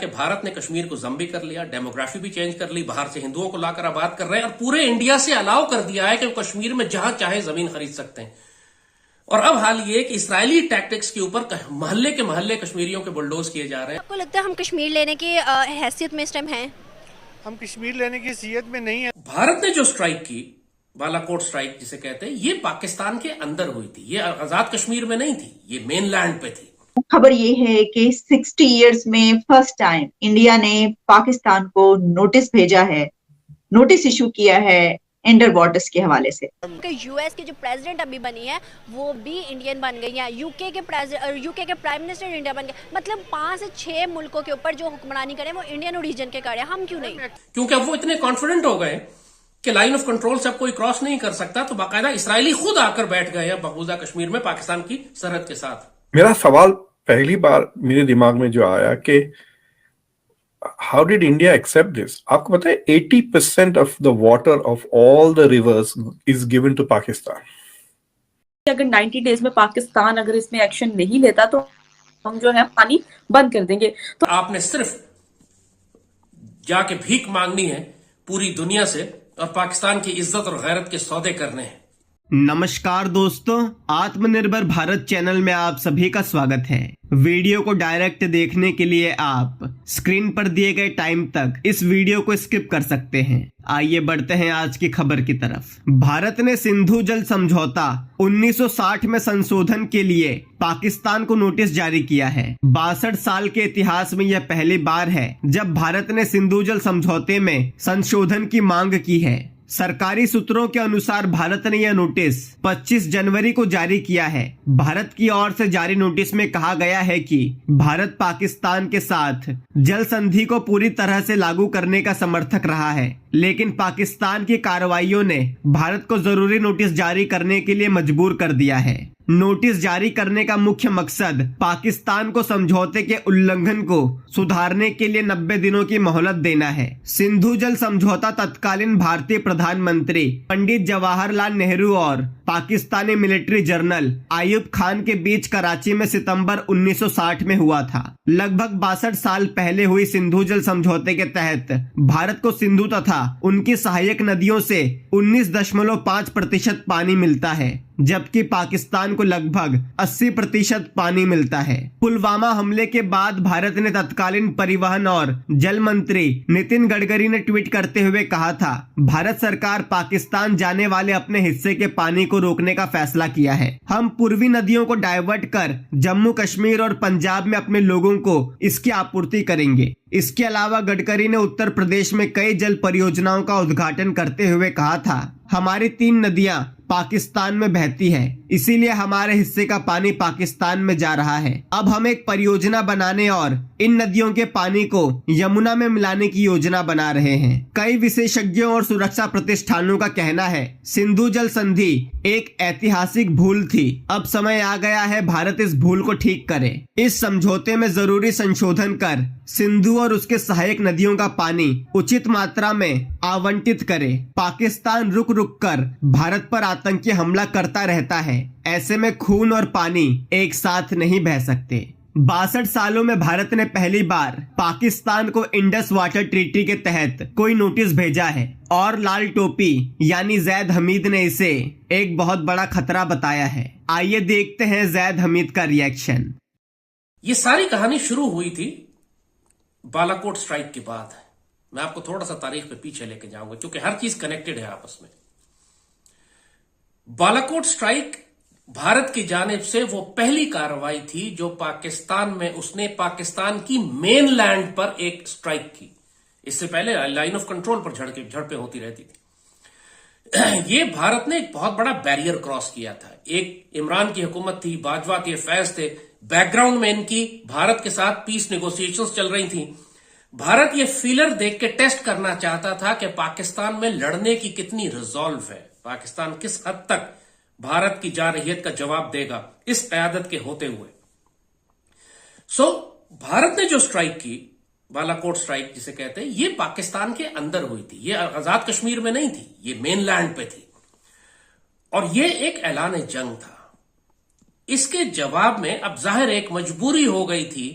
कि भारत ने कश्मीर को जम्बी कर लिया, डेमोग्राफी भी चेंज कर ली, बाहर से हिंदुओं को लाकर आबाद कर रहे हैं और पूरे इंडिया से अलाउ कर दिया है कि वो कश्मीर में जहां चाहे जमीन खरीद सकते हैं। और अब हाल ये कि इजरायली टैक्टिक्स के ऊपर मोहल्ले के मोहल्ले कश्मीरियों के बुलडोज किए जा रहे हैं। आपको लगता है हम कश्मीर लेने की हैसियत में इस टाइम हैं? हम कश्मीर लेने की हैसियत में नहीं है। भारत ने जो स्ट्राइक की, बालाकोट स्ट्राइक जिसे कहते हैं, ये पाकिस्तान के अंदर हुई थी, ये आजाद कश्मीर में नहीं थी, ये मेनलैंड पे थी। खबर ये है कि 60 इयर्स में फर्स्ट टाइम इंडिया ने पाकिस्तान को नोटिस भेजा है, नोटिस इशू किया है अंडर वाटर्स के हवाले से। यूएस की जो प्रेसिडेंट अभी बनी है वो भी इंडियन बन गई है, यूके के प्राइम मिनिस्टर इंडिया बन गए। मतलब 5 से 6 मुल्कों के ऊपर जो हुक्मरानी करें वो इंडियन ओरिजिन के करें, हम क्यों नहीं? क्योंकि अब वो इतने कॉन्फिडेंट हो गए कि लाइन ऑफ कंट्रोल से अब कोई क्रॉस नहीं कर सकता, तो बाकायदा इसराइली खुद आकर बैठ गए हैं मकबूजा कश्मीर में पाकिस्तान की सरहद के साथ। मेरा सवाल पहली बार मेरे दिमाग में जो आया कि how did India accept this? आपको पता है 80% of the water of all the rivers is given to Pakistan. अगर 90 डेज में पाकिस्तान अगर इसमें एक्शन नहीं लेता तो हम जो है पानी बंद कर देंगे। तो आपने सिर्फ जाके भीख मांगनी है पूरी दुनिया से और पाकिस्तान की इज्जत और गैरत के सौदे करने हैं। नमस्कार दोस्तों, आत्मनिर्भर भारत चैनल में आप सभी का स्वागत है। वीडियो को डायरेक्ट देखने के लिए आप स्क्रीन पर दिए गए टाइम तक इस वीडियो को स्किप कर सकते हैं। आइए बढ़ते हैं आज की खबर की तरफ। भारत ने सिंधु जल समझौता 1960 में संशोधन के लिए पाकिस्तान को नोटिस जारी किया है। 62 साल के इतिहास में यह पहली बार है जब भारत ने सिंधु जल समझौते में संशोधन की मांग की है। सरकारी सूत्रों के अनुसार भारत ने यह नोटिस 25 जनवरी को जारी किया है। भारत की ओर से जारी नोटिस में कहा गया है कि भारत पाकिस्तान के साथ जल संधि को पूरी तरह से लागू करने का समर्थक रहा है, लेकिन पाकिस्तान की कार्रवाइयों ने भारत को जरूरी नोटिस जारी करने के लिए मजबूर कर दिया है। नोटिस जारी करने का मुख्य मकसद पाकिस्तान को समझौते के उल्लंघन को सुधारने के लिए 90 दिनों की मोहलत देना है। सिंधु जल समझौता तत्कालीन भारतीय प्रधानमंत्री पंडित जवाहरलाल नेहरू और पाकिस्तानी मिलिट्री जनरल आयुब खान के बीच कराची में सितंबर 1960 में हुआ था। लगभग 62 साल पहले हुई सिंधु जल समझौते के तहत भारत को सिंधु तथा उनकी सहायक नदियों से 19.5% पानी मिलता है, जबकि पाकिस्तान को लगभग 80% पानी मिलता है। पुलवामा हमले के बाद भारत ने तत्कालीन परिवहन और जल मंत्री नितिन गडकरी ने ट्वीट करते हुए कहा था, भारत सरकार पाकिस्तान जाने वाले अपने हिस्से के पानी को रोकने का फैसला किया है। हम पूर्वी नदियों को डाइवर्ट कर जम्मू कश्मीर और पंजाब में अपने लोगों को इसकी आपूर्ति करेंगे। इसके अलावा गडकरी ने उत्तर प्रदेश में कई जल परियोजनाओं का उद्घाटन करते हुए कहा था, हमारी 3 नदियां पाकिस्तान में बहती है, इसीलिए हमारे हिस्से का पानी पाकिस्तान में जा रहा है। अब हम एक परियोजना बनाने और इन नदियों के पानी को यमुना में मिलाने की योजना बना रहे हैं। कई विशेषज्ञों और सुरक्षा प्रतिष्ठानों का कहना है, सिंधु जल संधि एक ऐतिहासिक भूल थी। अब समय आ गया है भारत इस भूल को ठीक करे। इस समझौते में जरूरी संशोधन कर सिंधु और उसके सहायक नदियों का पानी उचित मात्रा में आवंटित करे। पाकिस्तान रुक रुक कर भारत पर आतंकी हमला करता रहता है, ऐसे में खून और पानी एक साथ नहीं बह सकते। 62 सालों में भारत ने पहली बार पाकिस्तान को इंडस वाटर ट्रीटी के तहत कोई नोटिस भेजा है और लाल टोपी यानी जैद हमीद ने इसे एक बहुत बड़ा खतरा बताया है। आइए देखते हैं जैद हमीद का रिएक्शन। ये सारी कहानी शुरू हुई थी बालाकोट स्ट्राइक के बाद। मैं आपको थोड़ा सा तारीख पे पीछे लेके जाऊंगा क्योंकि हर चीज कनेक्टेड है आपस में। बालाकोट स्ट्राइक भारत की जानिब से वो पहली कार्रवाई थी जो पाकिस्तान में उसने पाकिस्तान की मेनलैंड पर एक स्ट्राइक की। इससे पहले लाइन ऑफ कंट्रोल पर झड़पें होती रहती थी। ये भारत ने एक बहुत बड़ा बैरियर क्रॉस किया था। एक इमरान की हुकूमत थी, बाजवा थे, फैज थे, बैकग्राउंड में इनकी भारत के साथ पीस नेगोशिएशंस चल रही थी। भारत ये फीलर देख के टेस्ट करना चाहता था कि पाकिस्तान में लड़ने की कितनी रिजॉल्व है, पाकिस्तान किस हद तक भारत की जारहियत का जवाब देगा इस क़यादत के होते हुए। भारत ने जो स्ट्राइक की, बालाकोट स्ट्राइक जिसे कहते हैं, ये पाकिस्तान के अंदर हुई थी, ये आजाद कश्मीर में नहीं थी, ये मेनलैंड पे थी और ये एक ऐलान जंग था। इसके जवाब में अब जाहिर एक मजबूरी हो गई थी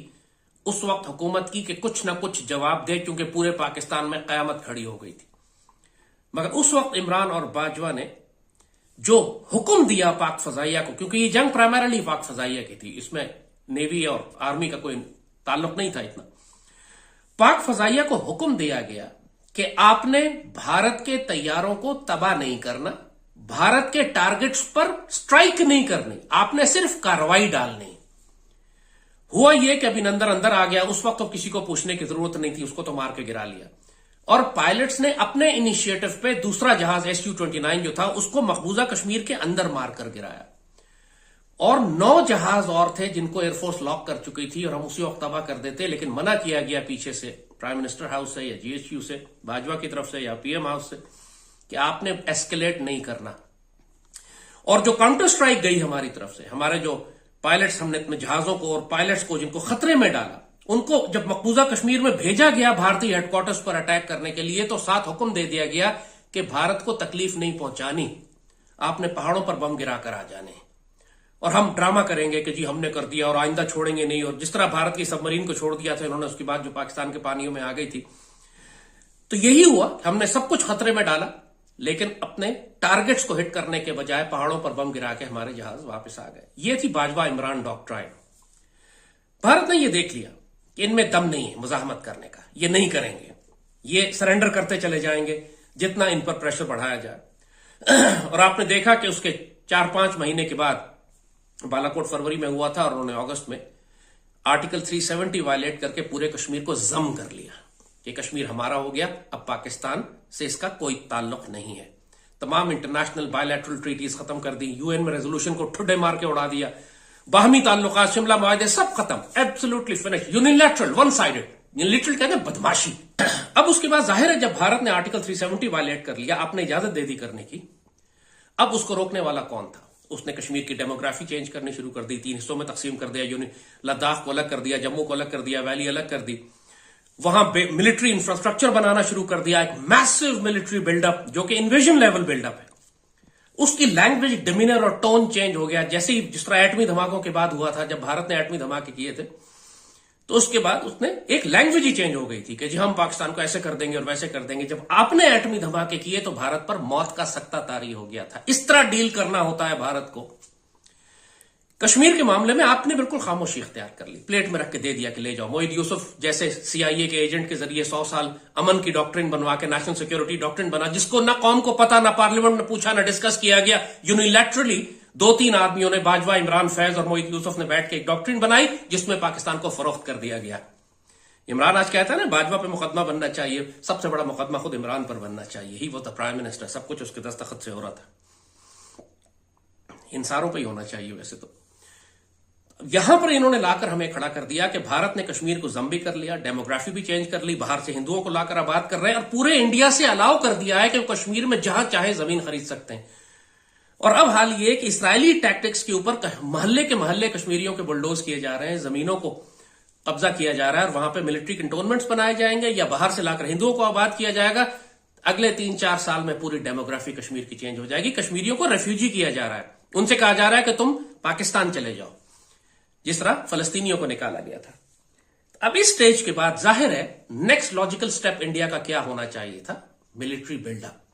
उस वक्त हुकूमत की कि कुछ ना कुछ जवाब दे, क्योंकि पूरे पाकिस्तान में कयामत खड़ी हो गई थी। मगर उस वक्त इमरान और बाजवा ने जो हुक्म दिया पाक फजाइया को, क्योंकि ये जंग प्राइमरली पाक फजाइया की थी, इसमें नेवी और आर्मी का कोई ताल्लुक नहीं था इतना। पाक फजाइया को हुक्म दिया गया कि आपने भारत के तैयारों को तबाह नहीं करना, भारत के टारगेट्स पर स्ट्राइक नहीं करनी, आपने सिर्फ कार्रवाई डालनी। हुआ यह कि अभिनंदन अंदर आ गया, उस वक्त तो किसी को पूछने की जरूरत नहीं थी, उसको तो मार के गिरा लिया। और पायलट्स ने अपने इनिशिएटिव पे दूसरा जहाज SU-29 जो था उसको मकबूजा कश्मीर के अंदर मारकर गिराया। और 9 जहाज और थे जिनको एयरफोर्स लॉक कर चुकी थी और हम उसी वक्त तबाह कर देते, लेकिन मना किया गया पीछे से, प्राइम मिनिस्टर हाउस से या GHQ से, बाजवा की तरफ से या PM हाउस से, कि आपने एस्केलेट नहीं करना। और जो काउंटर स्ट्राइक गई हमारी तरफ से, हमारे जो पायलट्स, हमने अपने जहाजों को और पायलट्स को जिनको खतरे में डाला, उनको जब मकबूजा कश्मीर में भेजा गया भारतीय हेडक्वार्टर्स पर अटैक करने के लिए, तो साथ हुक्म दे दिया गया कि भारत को तकलीफ नहीं पहुंचानी, आपने पहाड़ों पर बम गिराकर आ जाने और हम ड्रामा करेंगे कि जी हमने कर दिया और आइंदा छोड़ेंगे नहीं। और जिस तरह भारत की सबमरीन को छोड़ दिया था इन्होंने, उसके बाद जो पाकिस्तान के पानियों में आ गई थी, तो यही हुआ। हमने सब कुछ खतरे में डाला, लेकिन अपने टारगेट्स को हिट करने के बजाय पहाड़ों पर बम गिरा के हमारे जहाज वापस आ गए। ये थी बाजवा इमरान डॉक्ट्राइन। भारत ने यह देख लिया कि इनमें दम नहीं है मुजाहमत करने का, ये नहीं करेंगे, ये सरेंडर करते चले जाएंगे जितना इन पर प्रेशर बढ़ाया जाए। और आपने देखा कि उसके 4-5 महीने के बाद, बालाकोट फरवरी में हुआ था और उन्होंने अगस्त में आर्टिकल 370 वायलेट करके पूरे कश्मीर को जम कर लिया कि कश्मीर हमारा हो गया, अब पाकिस्तान से इसका कोई ताल्लुक नहीं है। तमाम इंटरनेशनल बायलैटरल ट्रीटीज खत्म कर दी, UN में रेजोल्यूशन को ठुड्डे मार के उड़ा दिया, बाहमी ताल्लुकात, शिमला मुआहदे सब खत्म, absolutely finish, unilateral, one sided, literal कहते हैं बदमाशी। अब उसके बाद जाहिर है जब भारत ने आर्टिकल 370 वायलेट कर लिया, आपने इजाजत दे दी करने की, अब उसको रोकने वाला कौन था? उसने कश्मीर की डेमोग्राफी चेंज करनी शुरू कर दी, 3 हिस्सों में तकसीम कर दिया, लद्दाख को अलग कर दिया, जम्मू को अलग कर दिया, वैली अलग कर दी, वहां मिलिट्री इंफ्रास्ट्रक्चर बनाना शुरू कर दिया, एक मैसिव मिलिट्री बिल्डअप जो कि इन्वेजन लेवल बिल्डअप है। उसकी लैंग्वेज, डिमीनर और टोन चेंज हो गया, जैसे ही जिस तरह एटमी धमाकों के बाद हुआ था, जब भारत ने एटमी धमाके किए थे, तो उसके बाद उसने एक लैंग्वेज ही चेंज हो गई थी कि जी हम पाकिस्तान को ऐसे कर देंगे और वैसे कर देंगे। जब आपने एटमी धमाके किए तो भारत पर मौत का सख्ता तारी हो गया था। इस तरह डील करना होता है भारत को। कश्मीर के मामले में आपने बिल्कुल खामोशी इख्तियार कर ली, प्लेट में रख के दे दिया कि ले जाओ। मोहिद यूसुफ जैसे CIA के एजेंट के जरिए 100 साल अमन की डॉक्ट्रिन बनवा के नेशनल सिक्योरिटी डॉक्ट्रिन बना, जिसको ना कौम को पता, ना पार्लियामेंट में पूछा, ना डिस्कस किया गया। यूनिलैटरली 2-3 आदमियों ने, बाजवा, इमरान, फैज और मोहिद यूसुफ ने बैठ के एक डॉक्ट्रिन बनाई जिसमें पाकिस्तान को फरोख्त कर दिया गया। इमरान आज कहता है ना बाजवा पे मुकदमा बनना चाहिए, सबसे बड़ा मुकदमा खुद इमरान पर बनना चाहिए। ही वो था प्राइम मिनिस्टर, सब कुछ उसके दस्तखत से हो रहा था। इन सारों पर ही होना चाहिए वैसे तो। यहां पर इन्होंने लाकर हमें खड़ा कर दिया कि भारत ने कश्मीर को जम भी कर लिया, डेमोग्राफी भी चेंज कर ली, बाहर से हिंदुओं को लाकर आबाद कर रहे हैं और पूरे इंडिया से अलाउ कर दिया है कि वो कश्मीर में जहां चाहे जमीन खरीद सकते हैं। और अब हाल ये कि इसराइली टैक्टिक्स के ऊपर मोहल्ले के मोहल्ले कश्मीरियों के बुलडोज किए जा रहे हैं, जमीनों को कब्जा किया जा रहा है और वहां पे मिलिट्री कंटोनमेंट्स बनाए जाएंगे या बाहर से लाकर हिंदुओं को आबाद किया जाएगा। अगले 3-4 साल में पूरी डेमोग्राफी कश्मीर की चेंज हो जाएगी। कश्मीरियों को रेफ्यूजी किया जा रहा है, उनसे कहा जा रहा है कि तुम पाकिस्तान चले जाओ, जिस तरह फलस्तीनियों को निकाला गया था। अब इस स्टेज के बाद जाहिर है नेक्स्ट लॉजिकल स्टेप इंडिया का क्या होना चाहिए था? Military buildup.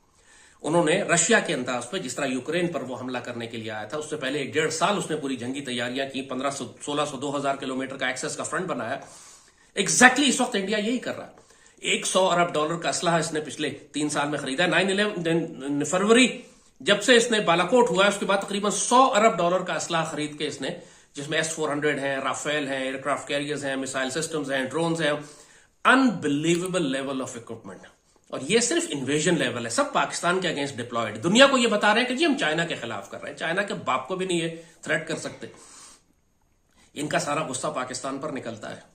उन्होंने रशिया के अंदाज पर, जिस तरह यूक्रेन पर वो हमला करने के लिए आया था, उससे पहले 1.5 साल उसने पूरी जंगी तैयारियां की, 1500, 1600, 2000 किलोमीटर का एक्सेस का फ्रंट बनाया। एग्जैक्टली इस वक्त इंडिया यही कर रहा है। $100 अरब का असलहा इसने पिछले 3 साल में खरीदा। 9/11 फरवरी जब से इसने बालाकोट हुआ है, उसके बाद तकरीबन $100 अरब का असलहा खरीद के इसने, जिसमें S-400 है, राफेल है, एयरक्राफ्ट कैरियर्स हैं, मिसाइल सिस्टम्स हैं, ड्रोन्स हैं, अनबिलीवेबल लेवल ऑफ इक्विपमेंट। और ये सिर्फ इन्वेजन लेवल है, सब पाकिस्तान के अगेंस्ट डिप्लॉयड। दुनिया को ये बता रहे हैं कि जी हम चाइना के खिलाफ कर रहे हैं, चाइना के बाप को भी नहीं ये थ्रेट कर सकते। इनका सारा गुस्सा पाकिस्तान पर निकलता है।